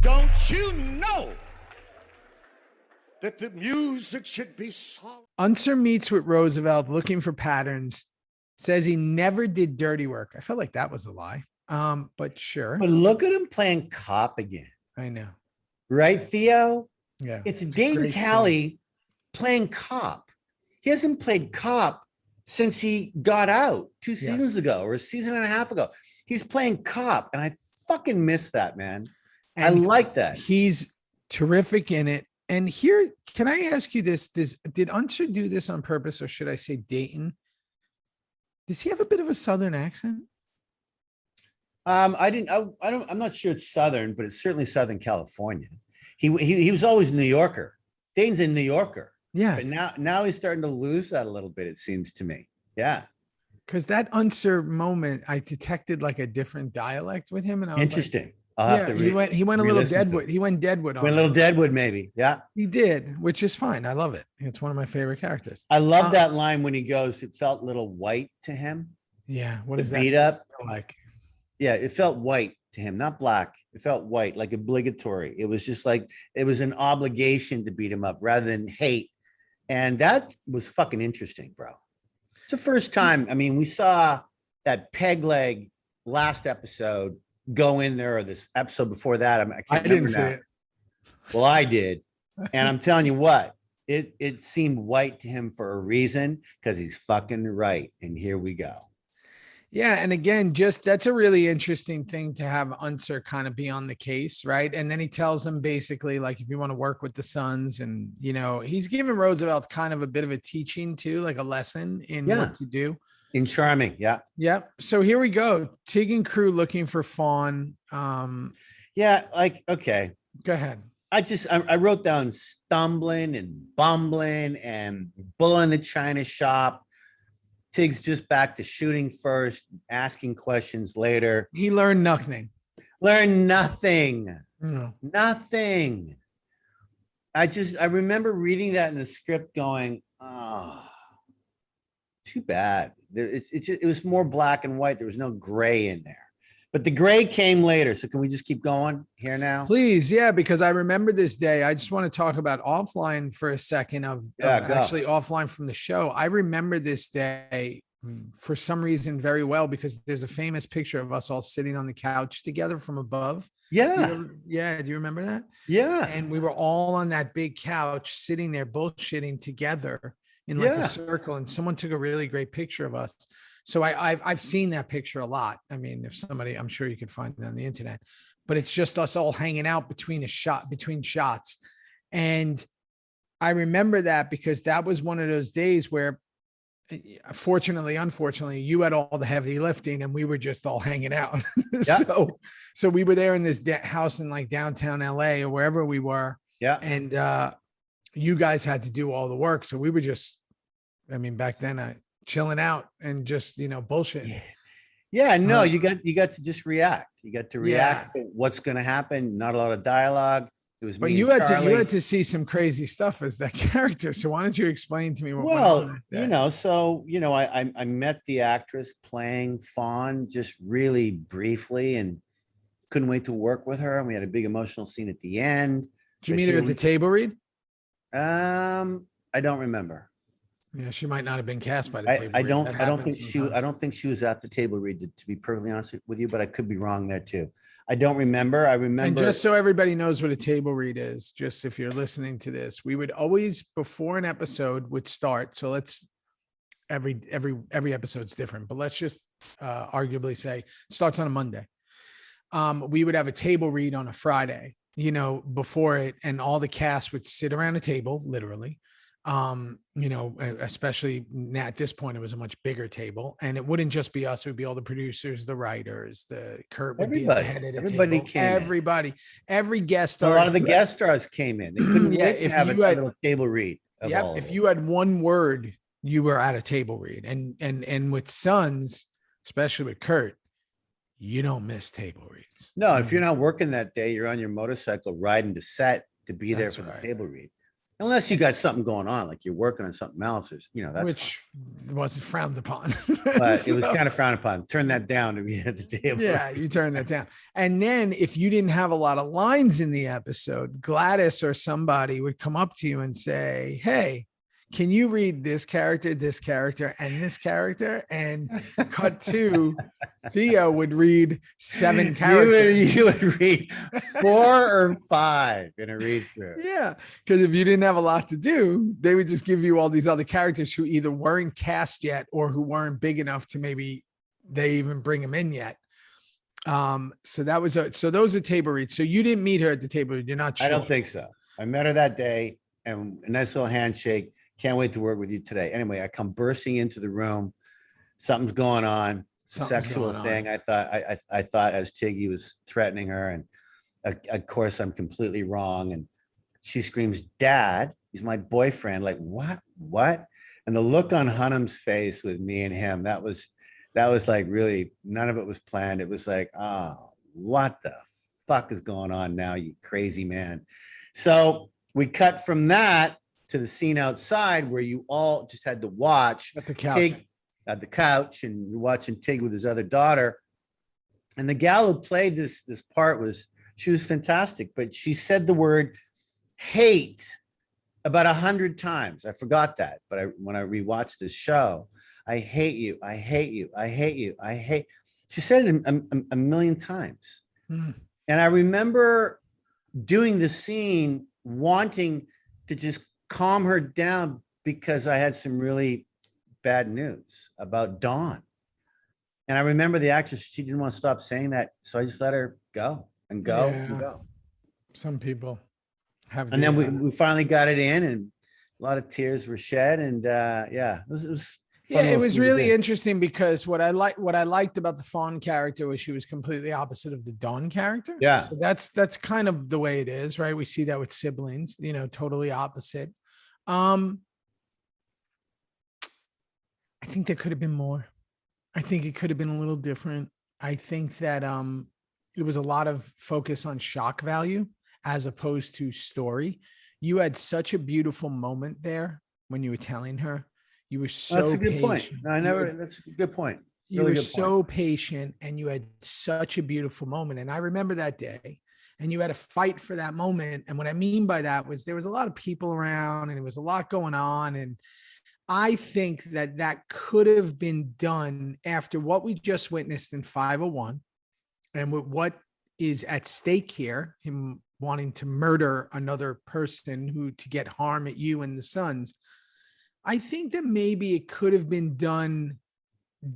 Don't you know that the music should be soft? Unser meets with Roosevelt looking for patterns, says he never did dirty work. I felt like that was a lie. But sure. But look at him playing cop again. I know. Right, Theo? Yeah. It's Dane Callie playing cop. He hasn't played cop since he got out 2 seasons ago or a season and a half ago. He's playing cop, and I fucking miss that, man. And I like that. He's terrific in it. And here, can I ask you this? Did Unser do this on purpose, or should I say Dayton? Does he have a bit of a Southern accent? I'm not sure it's Southern, but it's certainly Southern California. He was always New Yorker. Dane's a New Yorker. Yes. But now he's starting to lose that a little bit, it seems to me. Yeah. Because that Unser moment, I detected like a different dialect with him. And I was interesting. Like, I'll have to he went a little Deadwood. He went Deadwood on Went a little Deadwood, maybe. Yeah. He did, which is fine. I love it. It's one of my favorite characters. I love that line when he goes, it felt a little white to him. Yeah. What is that? Beat up. Like? Yeah, it felt white to him, not black. It felt white, like obligatory. It was just like, it was an obligation to beat him up rather than hate. And that was fucking interesting, bro. It's the first time. I mean, we saw that peg leg last episode go in there, or this episode before that. I didn't see it. Well, I did. And I'm telling you what, it seemed white to him for a reason, because he's fucking right. And here we go. Yeah. And again, that's a really interesting thing to have Unser kind of be on the case, right? And then he tells him basically, like, if you want to work with the Sons, and, you know, he's giving Roosevelt kind of a bit of a teaching too, like a lesson in what to do. In Charming. Yeah. Yep. So here we go. Tig and crew looking for Fawn. Yeah. Like, okay. Go ahead. I wrote down stumbling and bumbling and bull in the china shop. Tig's just back to shooting first, asking questions later. He learned nothing. Learned nothing. No. Nothing. I remember reading that in the script going, oh, too bad. It was more black and white. There was no gray in there. But the gray came later. So can we just keep going here now? Please. Yeah, because I remember this day. I just want to talk about offline for a second actually offline from the show. I remember this day for some reason very well, because there's a famous picture of us all sitting on the couch together from above. Yeah. Yeah. Do you remember that? Yeah. And we were all on that big couch sitting there bullshitting together in like a circle, and someone took a really great picture of us. So I've seen that picture a lot. I mean, if somebody, I'm sure you could find it on the internet, but it's just us all hanging out between shots. And I remember that because that was one of those days where, fortunately, unfortunately, you had all the heavy lifting and we were just all hanging out. Yeah. So we were there in this house in like downtown LA or wherever we were. Yeah. And you guys had to do all the work. So we were just, I mean, back then chilling out and just, bullshit. Yeah, no, you got to just react. You got to react to what's going to happen. Not a lot of dialogue. It was. But you had to see some crazy stuff as that character. So why don't you explain to me what went on that day? I met the actress playing Fawn just really briefly and couldn't wait to work with her. And we had a big emotional scene at the end. Did you meet her at the table read? I don't remember. Yeah, she might not have been cast by the table. I don't think she was at the table read, to be perfectly honest with you, but I could be wrong there too. I don't remember. I remember. And just so everybody knows what a table read is, just if you're listening to this, we would always, before an episode would start. So let's every episode's different, but let's just arguably say it starts on a Monday. We would have a table read on a Friday, before it, and all the cast would sit around a table, literally. Especially at this point, it was a much bigger table, and it wouldn't just be us. It would be all the producers, the writers, Kurt would be at the head of the table. Every guest star. A lot of the guest stars came in. They couldn't wait to have a little table read. If you had one word, you were at a table read, and with Sons, especially with Kurt, you don't miss table reads. No, if you're not working that day, you're on your motorcycle riding to set to be there for the table read. Unless you got something going on, like you're working on something else, or that's which wasn't frowned upon. but it was kind of frowned upon. Turn that down to be at the table. Yeah, you turn that down. And then if you didn't have a lot of lines in the episode, Gladys or somebody would come up to you and say, hey, can you read this character, and this character? And cut to Theo would read 7 characters. You would read 4 or 5 in a read through. Yeah, because if you didn't have a lot to do, they would just give you all these other characters who either weren't cast yet or who weren't big enough to maybe they even bring them in yet. So that was so those are table reads. So you didn't meet her at the table read. You're not sure. I don't think so. I met her that day, and a nice little handshake. Can't wait to work with you today. Anyway, I come bursting into the room. Something's going on. Sexual thing. I thought as Tiggy was threatening her, and of course I'm completely wrong. And she screams, "Dad, he's my boyfriend." Like, what? And the look on Hunnam's face with me and him, that was like, really, none of it was planned. It was like, oh, what the fuck is going on now, you crazy man? So we cut from that to the scene outside where you all just had to watch At the couch. Tig at the couch, and you're watching Tig with his other daughter. And the gal who played this part she was fantastic, but she said the word hate about 100 times. I forgot that, but when I rewatched this show, I hate you, I hate you, I hate you, I hate. She said it a million times. And I remember doing the scene wanting to just calm her down because I had some really bad news about Dawn. And I remember the actress, she didn't want to stop saying that. So I just let her go and go and go. Some people have. And then we finally got it in, and a lot of tears were shed. And it was fun. It was really interesting because what I liked about the Fawn character was she was completely opposite of the Dawn character. Yeah. So that's kind of the way it is, right? We see that with siblings, totally opposite. I think there could have been more. I think it could have been a little different. I think that it was a lot of focus on shock value as opposed to story. You had such a beautiful moment there when you were telling her. You were so That's a good patient. point. That's a good point. You were so patient, and you had such a beautiful moment. And I remember that day, and you had to fight for that moment. And what I mean by that was there was a lot of people around, and there was a lot going on. And I think that could have been done after what we just witnessed in 501, and with what is at stake here, him wanting to murder another person to get harm at you and the sons. I think that maybe it could have been done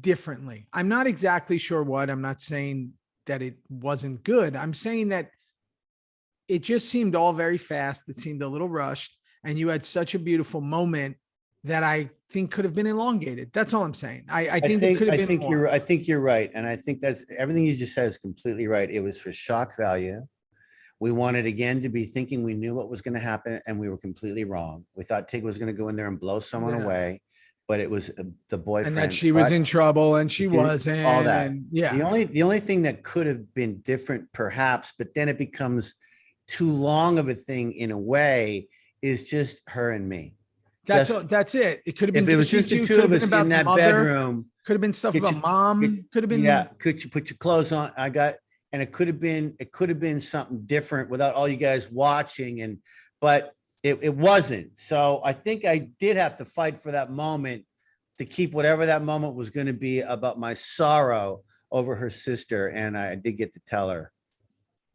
differently. I'm not exactly sure what. I'm not saying that it wasn't good. I'm saying that it just seemed all very fast. It seemed a little rushed, and you had such a beautiful moment that I think could have been elongated. That's all I'm saying. I think it could have been more. I think you're right. And I think that's everything you just said is completely right. It was for shock value. We wanted again to be thinking we knew what was going to happen, and we were completely wrong. We thought Tig was going to go in there and blow someone away, but it was the boyfriend. And that she was in trouble, and she wasn't. All that. And yeah. The only thing that could have been different, perhaps, but then it becomes too long of a thing in a way, is just her and me. That's it. It could have been. If it was just the two of us in that bedroom, could have been stuff about mom. Could have been. Yeah. Could you put your clothes on? And it could have been something different without all you guys watching. But it wasn't. So I think I did have to fight for that moment to keep whatever that moment was going to be about my sorrow over her sister. And I did get to tell her.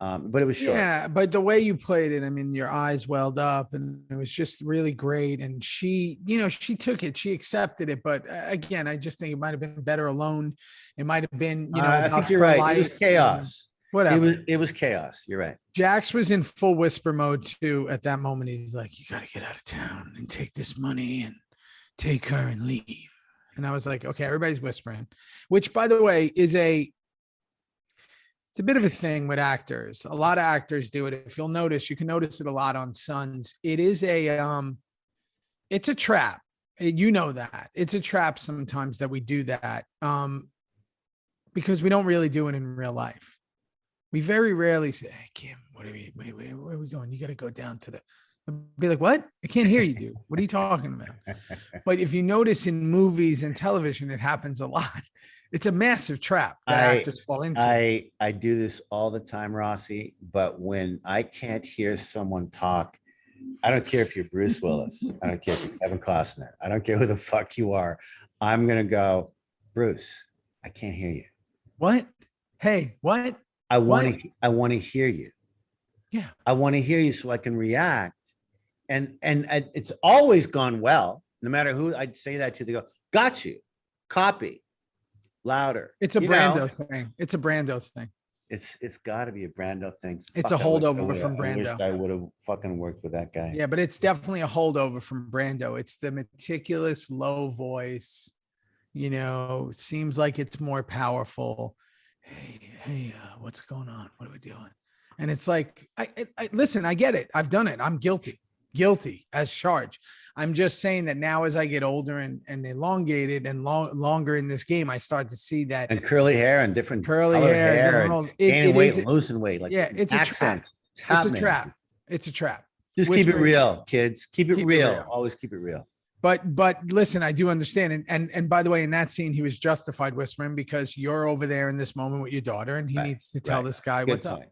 But it was short. Yeah, but the way you played it, I mean, your eyes welled up, and it was just really great. And she, she took it, she accepted it. But again, I just think it might have been better alone. It might have been, I think you're right. It was chaos. Whatever. It was chaos. You're right. Jax was in full whisper mode too at that moment. He's like, "You got to get out of town and take this money and take her and leave." And I was like, "Okay, everybody's whispering," which, by the way, it's a bit of a thing with actors. A lot of actors do it. If you'll notice, you can notice it a lot on Sons. It is it's a trap. You know that. It's a trap sometimes that we do that because we don't really do it in real life. We very rarely say, "Hey, Kim, where are we going? You got to go down to the I'd be like, what? I can't hear you, dude. What are you talking about? But if you notice in movies and television, it happens a lot. It's a massive trap that actors fall into. I do this all the time, Rossi, but when I can't hear someone talk, I don't care if you're Bruce Willis. I don't care if you're Kevin Costner. I don't care who the fuck you are. I'm going to go, Bruce, I can't hear you. What? Hey, what? I want to hear you. Yeah. I want to hear you so I can react. And it's always gone well. No matter who I'd say that to, they go, got you. Copy. Louder. It's a Brando thing. It's a Brando thing. It's got to be a Brando thing. It's a holdover from Brando. I wish I would have fucking worked with that guy. Yeah, but it's definitely a holdover from Brando. It's the meticulous, low voice. You know, it seems like it's more powerful. Hey, what's going on? What are we doing? And it's like, I listen, I get it. I've done it. I'm guilty as charged. I'm just saying that now as I get older and elongated and longer in this game, I start to see that. And curly hair and different curly hair. Gaining weight and losing weight. Like, yeah, it's a trap. It's a trap. It's a trap. Just keep it real, kids. Keep it real. Always keep it real. But listen, I do understand. And by the way, in that scene, he was justified whispering because you're over there in this moment with your daughter and he needs to tell this guy what's up.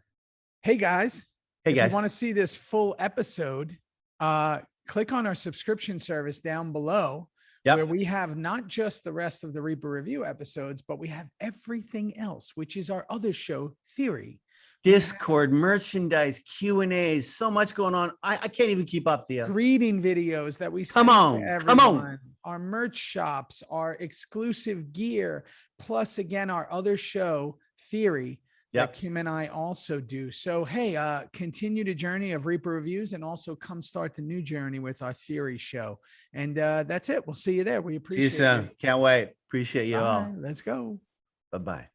Hey guys. If you want to see this full episode, click on our subscription service down below where we have not just the rest of the Reaper Review episodes, but we have everything else, which is our other show, Theory. Discord, merchandise, Q&As, so much going on. I can't even keep up, Theo. Greeting videos that we come on. Our merch shops, our exclusive gear, plus again, our other show, Theory, that Kim and I also do. So, hey, continue the journey of Reaper Reviews and also come start the new journey with our Theory show. And that's it. We'll see you there. We appreciate it. See you soon. Can't wait. Appreciate you all. Let's go. Bye-bye.